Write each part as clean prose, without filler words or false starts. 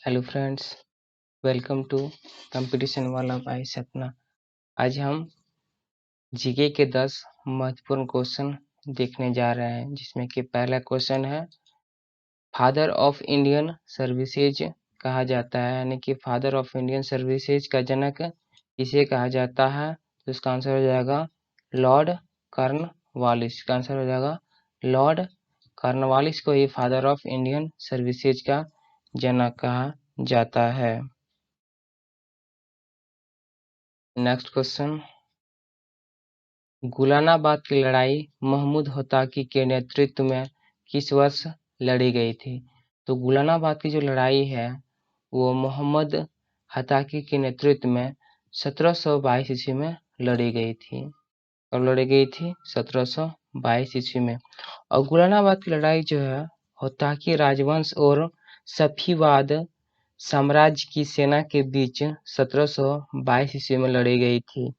Hello friends, welcome to competition वाला भाई सपना। आज हम जीके के 10 महत्वपूर्ण क्वेश्चन देखने जा रहे हैं, जिसमें कि पहला क्वेश्चन है फादर ऑफ इंडियन सर्विसेज कहा जाता है, यानी कि फादर ऑफ इंडियन सर्विसेज का जनक इसे कहा जाता है। तो इसका आंसर हो जाएगा लॉर्ड कॉर्नवालिस। इसका आंसर हो जाएगा लॉर्ड कॉर्नवालिस को ही फादर ऑफ इंडियन सर्विसेज का जनक कहा जाता है। नेक्स्ट क्वेश्चन, गुलानाबाद की लड़ाई महमूद होताकी के नेतृत्व में किस वर्ष लड़ी गई थी? तो गुलानाबाद की जो लड़ाई है वो मोहम्मद हताकी के नेतृत्व में 1722 ईस्वी में लड़ी गई थी। कब लड़ी गई थी? 1722 ईस्वी में। और गुलानाबाद की लड़ाई जो है होताकी राजवंश और सफीवाद साम्राज्य की सेना के बीच 1722 ईस्वी में लड़ी गई थी।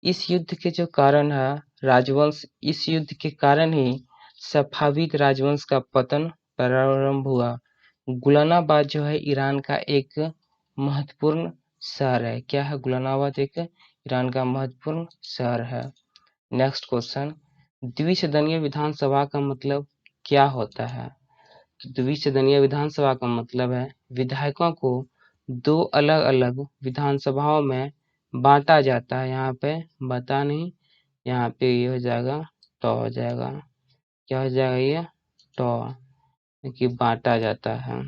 इस युद्ध के जो कारण है राजवंश, इस युद्ध के कारण ही सफाविद राजवंश का पतन प्रारंभ हुआ। गुलानाबाद जो है ईरान का एक महत्वपूर्ण शहर है। क्या है? गुलानाबाद एक ईरान का महत्वपूर्ण शहर है। नेक्स्ट क्वेश्चन, द्विसदनीय विधानसभा का मतलब क्या होता है? द्विसदनीय विधानसभा का मतलब है विधायकों को दो अलग अलग विधानसभाओं में बांटा जाता है। यहाँ पे बता नहीं, यहाँ पे ये हो जाएगा टॉ हो जाएगा। क्या हो जाएगा? ये टॉ, कि बांटा जाता है।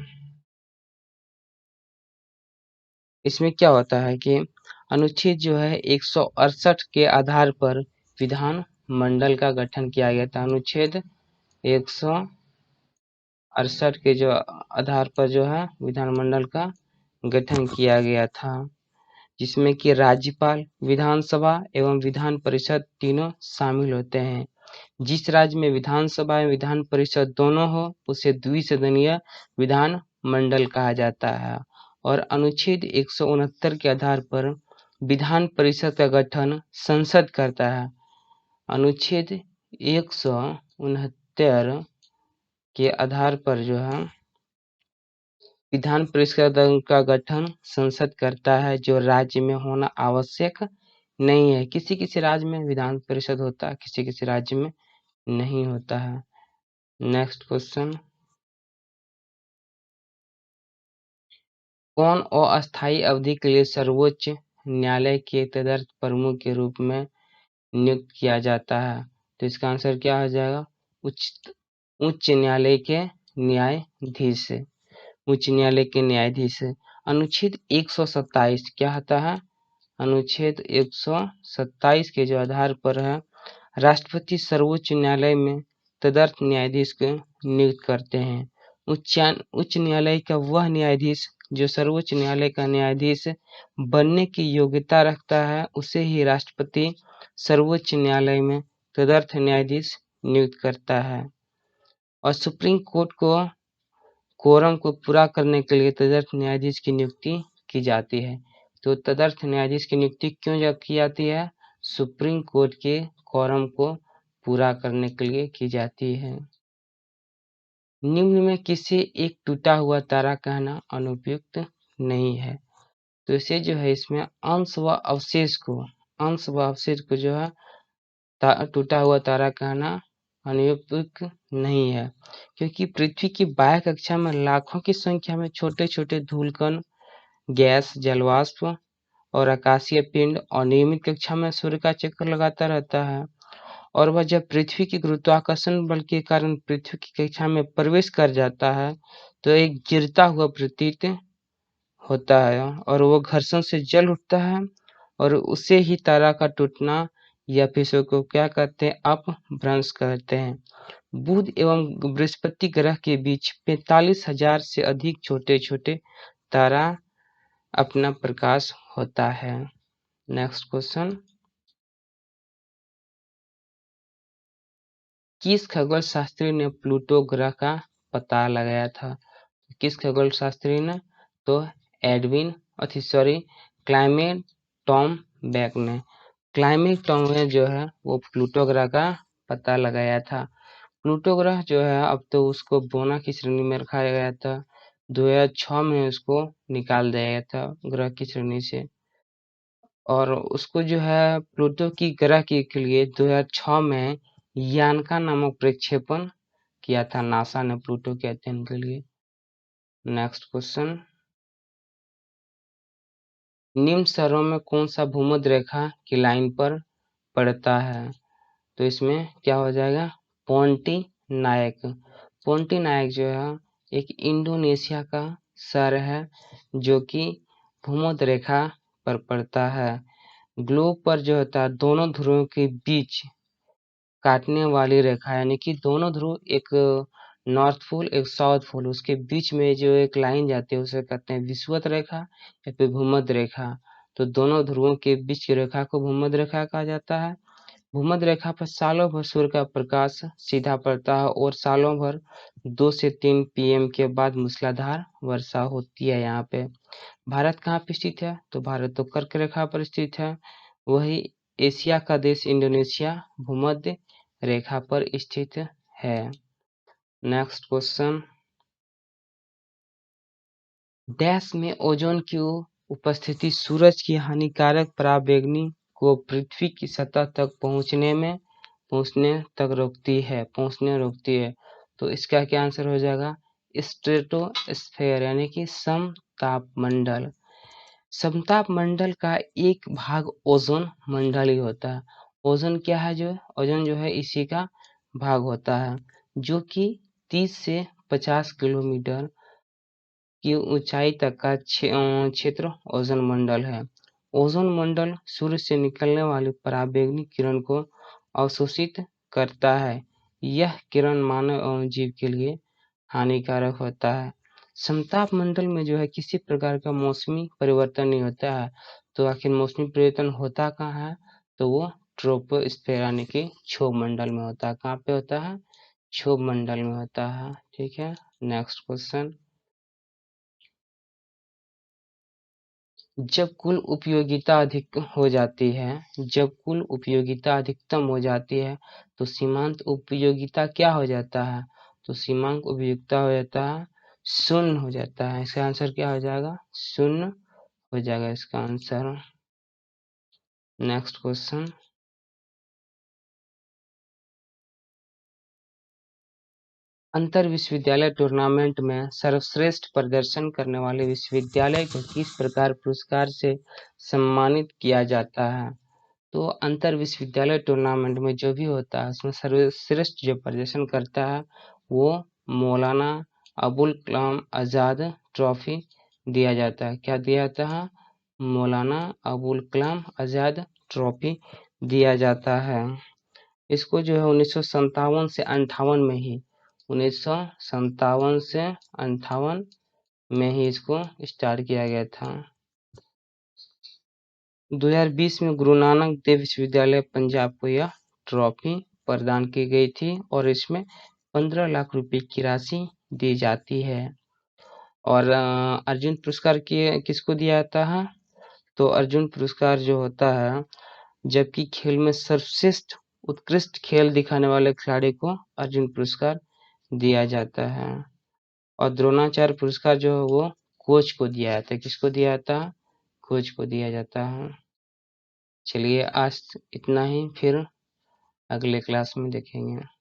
इसमें क्या होता है कि अनुच्छेद जो है 168 के आधार पर विधान मंडल का गठन किया गया था। अनुच्छेद 168 के जो आधार पर जो है विधानमंडल का गठन किया गया था, जिसमें कि राज्यपाल, विधानसभा एवं विधान परिषद तीनों शामिल होते हैं। जिस राज्य में विधानसभा एवं विधान परिषद दोनों हो उसे द्विसदनीय विधान मंडल कहा जाता है। और अनुच्छेद 169 के आधार पर विधान परिषद का गठन संसद करता है। अनुच्छेद 169 के आधार पर जो है विधान परिषद का गठन संसद करता है, जो राज्य में होना आवश्यक नहीं है। किसी किसी राज्य में विधान परिषद होता है, किसी किसी राज्य में नहीं होता है। नेक्स्ट क्वेश्चन, कौन अस्थायी अवधि के लिए सर्वोच्च न्यायालय के तदर्थ प्रमुख के रूप में नियुक्त किया जाता है? तो इसका आंसर क्या हो जाएगा? उच्च न्यायालय के न्यायाधीश। उच्च न्यायालय के न्यायाधीश। अनुच्छेद 127 क्या होता है? अनुच्छेद 127 के जो आधार पर है राष्ट्रपति सर्वोच्च न्यायालय में तदर्थ न्यायाधीश को नियुक्त करते हैं। उच्च न्यायालय का वह न्यायाधीश जो सर्वोच्च न्यायालय का न्यायाधीश बनने की योग्यता रखता है उसे ही राष्ट्रपति सर्वोच्च न्यायालय में तदर्थ न्यायाधीश नियुक्त करता है। और सुप्रीम कोर्ट को कोरम को पूरा करने के लिए तदर्थ न्यायाधीश की नियुक्ति की जाती है। तो तदर्थ न्यायाधीश की नियुक्ति क्यों की जाती है? सुप्रीम कोर्ट के कोरम को पूरा करने के लिए की जाती है। निम्न में किसी एक टूटा हुआ तारा कहना अनुपयुक्त नहीं है। तो इसे जो है इसमें अंश व अवशेष को जो है टूटा हुआ तारा कहना अनुपयुक्त नहीं है, क्योंकि पृथ्वी की बाह्य कक्षा में लाखों की संख्या में छोटे छोटे धूलकण, गैस, जलवाष्प और आकाशीय पिंड अनियमित कक्षा में सूर्य का चक्कर लगाता रहता है। और वह जब पृथ्वी के गुरुत्वाकर्षण बल के कारण पृथ्वी की कक्षा में प्रवेश कर जाता है तो एक गिरता हुआ प्रतीत होता है और वो घर्षण से जल उठता है और उसे ही तारा का टूटना या फिर इसको क्या कहते हैं? अपभ्रंश कहते हैं। बुध एवं बृहस्पति ग्रह के बीच 45,000 से अधिक छोटे छोटे तारा अपना प्रकाश होता है। नेक्स्ट क्वेश्चन, किस खगोल शास्त्री ने प्लूटो ग्रह का पता लगाया था? किस खगोल शास्त्री ने? तो क्लाइमेट टॉम बैक ने। क्लाइमेट टॉम ने जो है वो प्लूटो ग्रह का पता लगाया था। प्लूटो ग्रह जो है अब तो उसको बोना की श्रेणी में रखा गया था, 2006 में उसको निकाल दिया गया था ग्रह की श्रेणी से। और उसको जो है प्लूटो की ग्रह के लिए 2006 में यानका नामक प्रक्षेपण किया था नासा ने प्लूटो के अध्ययन के लिए। नेक्स्ट क्वेश्चन, निम्न शहरों में कौन सा भूमध्य रेखा की लाइन पर पड़ता है? तो इसमें क्या हो जाएगा, पोंटी नायक। पोंटी नायक जो है एक इंडोनेशिया का शहर है जो कि भूमध्य रेखा पर पड़ता है। ग्लोब पर जो होता है दोनों ध्रुवों के बीच काटने वाली रेखा, यानी कि दोनों ध्रुव, एक नॉर्थ पोल एक साउथ पोल, उसके बीच में जो एक लाइन जाती है उसे कहते हैं विषुवत रेखा या फिर भूमध्य रेखा। तो दोनों ध्रुवों के बीच की रेखा को भूमध्य रेखा कहा जाता है। भूमध्य रेखा पर सालों भर सूर्य का प्रकाश सीधा पड़ता है और सालों भर 2 से 3 पीएम के बाद मूसलाधार वर्षा होती है यहाँ पे। भारत कहाँ पे स्थित है? तो भारत तो कर्क रेखा पर स्थित है। वही एशिया का देश इंडोनेशिया भूमध्य रेखा पर स्थित है। नेक्स्ट क्वेश्चन, डैश में ओजोन की उपस्थिति सूरज की हानिकारक पराबैंगनी को पृथ्वी की सतह तक पहुंचने रोकती है। तो इसका क्या आंसर हो जाएगा, स्ट्रेटोस्फेयर, यानी कि समतापमंडल। समताप मंडल का एक भाग ओजोन मंडल ही होता है। ओजोन क्या है, ओजोन जो है इसी का भाग होता है, जो कि 30 से 50 किलोमीटर की ऊंचाई तक का क्षेत्र ओजोन मंडल है। ओजोन मंडल सूर्य से निकलने वाली पराबैंगनी किरण को अवशोषित करता है। यह किरण मानव एवं जीव के लिए हानिकारक होता है। समताप मंडल में जो है किसी प्रकार का मौसमी परिवर्तन नहीं होता है। तो आखिर मौसमी परिवर्तन होता कहाँ है? तो वो ट्रोपोस्फेयर यानी कि क्षोभ मंडल में होता है। कहाँ पे होता है? क्षोभ मंडल में होता है। ठीक है, नेक्स्ट क्वेश्चन, जब कुल उपयोगिता अधिकतम हो जाती है तो सीमांत उपयोगिता क्या हो जाता है? तो सीमांत उपयोगिता हो जाता है शून्य हो जाता है। इसका आंसर क्या हो जाएगा? शून्य हो जाएगा इसका आंसर। नेक्स्ट क्वेश्चन, अंतर विश्वविद्यालय टूर्नामेंट में सर्वश्रेष्ठ प्रदर्शन करने वाले विश्वविद्यालय को किस प्रकार पुरस्कार से सम्मानित किया जाता है? तो अंतर विश्वविद्यालय टूर्नामेंट में जो भी होता है उसमें सर्वश्रेष्ठ जो प्रदर्शन करता है वो मौलाना अबुल कलाम आजाद ट्रॉफी दिया जाता है। क्या दिया जाता है? मौलाना अबुल कलाम आजाद ट्रॉफी दिया जाता है। इसको जो है 1957 से 58 में ही 1957 से 58 में ही इसको स्टार्ट किया गया था। 2020 में गुरु नानक देव विश्वविद्यालय पंजाब को यह ट्रॉफी प्रदान की गई थी और इसमें 15 लाख रुपए की राशि दी जाती है। और अर्जुन पुरस्कार किसको दिया जाता है? तो अर्जुन पुरस्कार जो होता है जबकि खेल में सर्वश्रेष्ठ उत्कृष्ट खेल दिखाने वाले खिलाड़ी को अर्जुन पुरस्कार दिया जाता है। और द्रोणाचार्य पुरस्कार जो है वो कोच को दिया जाता है। किसको दिया जाता है? कोच को दिया जाता है। चलिए आज इतना ही, फिर अगले क्लास में देखेंगे।